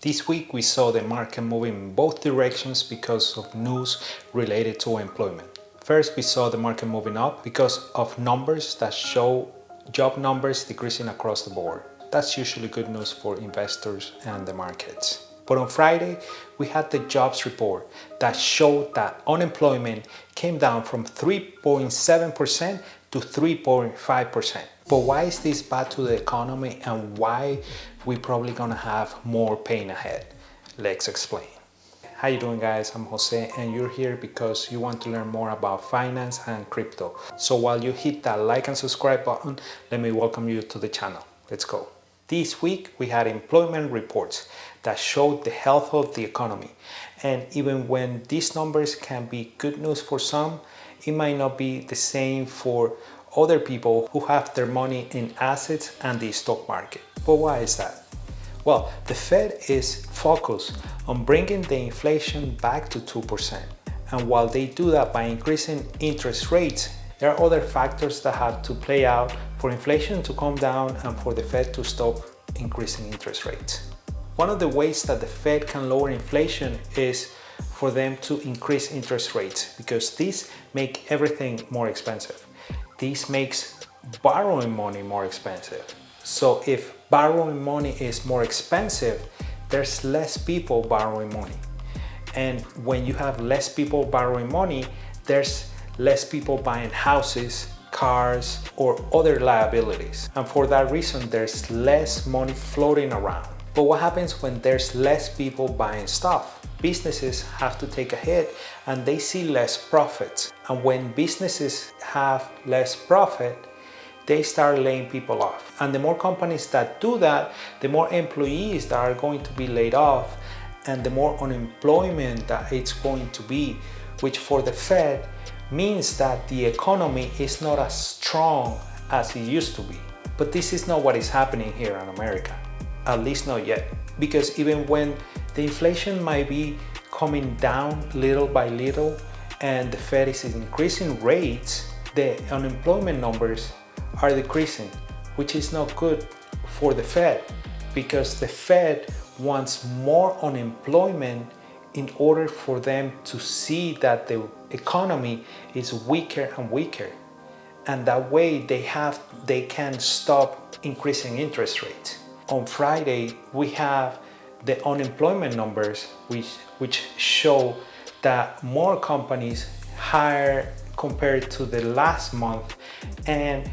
This week we saw the market moving in both directions because of news related to employment. First, we saw the market moving up because of numbers that show job numbers decreasing across the board. That's usually good news for investors and the markets. But on Friday, we had the jobs report that showed that unemployment came down from 3.7% to 3.5%. But why is this bad to the economy and why we're probably gonna have more pain ahead? Let's explain. How you doing, guys? I'm Jose and you're here because you want to learn more about finance and crypto. So while you hit that like and subscribe button, let me welcome you to the channel. Let's go. This week we had employment reports that showed the health of the economy. And even when these numbers can be good news for some, it might not be the same for other people who have their money in assets and the stock market. But why is that? Well, the Fed is focused on bringing the inflation back to 2%. And while they do that by increasing interest rates, there are other factors that have to play out for inflation to come down and for the Fed to stop increasing interest rates. One of the ways that the Fed can lower inflation is for them to increase interest rates because these make everything more expensive. This makes borrowing money more expensive. So if borrowing money is more expensive, there's less people borrowing money. And when you have less people borrowing money, there's less people buying houses, cars, or other liabilities. And for that reason, there's less money floating around. But what happens when there's less people buying stuff? Businesses have to take a hit and they see less profits. And when businesses have less profit, they start laying people off. And the more companies that do that, the more employees that are going to be laid off and the more unemployment that it's going to be, which for the Fed means that the economy is not as strong as it used to be. But this is not what is happening here in America, at least not yet. Because even when the inflation might be coming down little by little and the Fed is increasing rates, the unemployment numbers are decreasing, which is not good for the Fed because the Fed wants more unemployment in order for them to see that the economy is weaker and weaker. And that way they can stop increasing interest rates. On Friday, we have the unemployment numbers which show that more companies hire compared to the last month and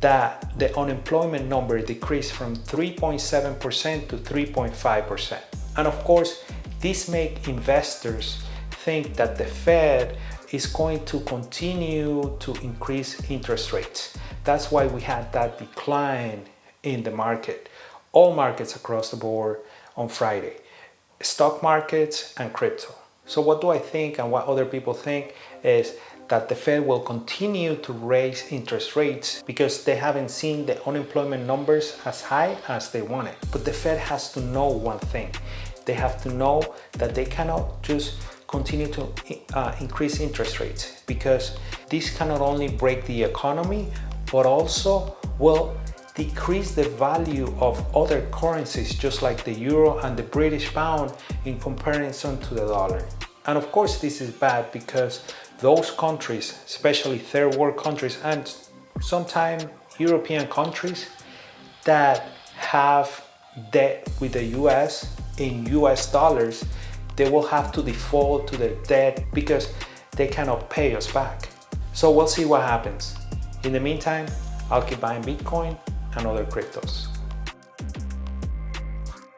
that the unemployment number decreased from 3.7% to 3.5%. And of course, this makes investors think that the Fed is going to continue to increase interest rates. That's why we had that decline in the market, all markets across the board on Friday, stock markets and crypto. So what do I think and what other people think is that the Fed will continue to raise interest rates because they haven't seen the unemployment numbers as high as they wanted. But the Fed has to know one thing. They have to know that they cannot just continue to increase interest rates because this can not only break the economy, but also will decrease the value of other currencies just like the euro and the British pound in comparison to the dollar. And of course this is bad because those countries, especially third world countries and sometimes European countries that have debt with the US in US dollars, they will have to default to their debt because they cannot pay us back. So we'll see what happens. In the meantime, I'll keep buying Bitcoin and other cryptos.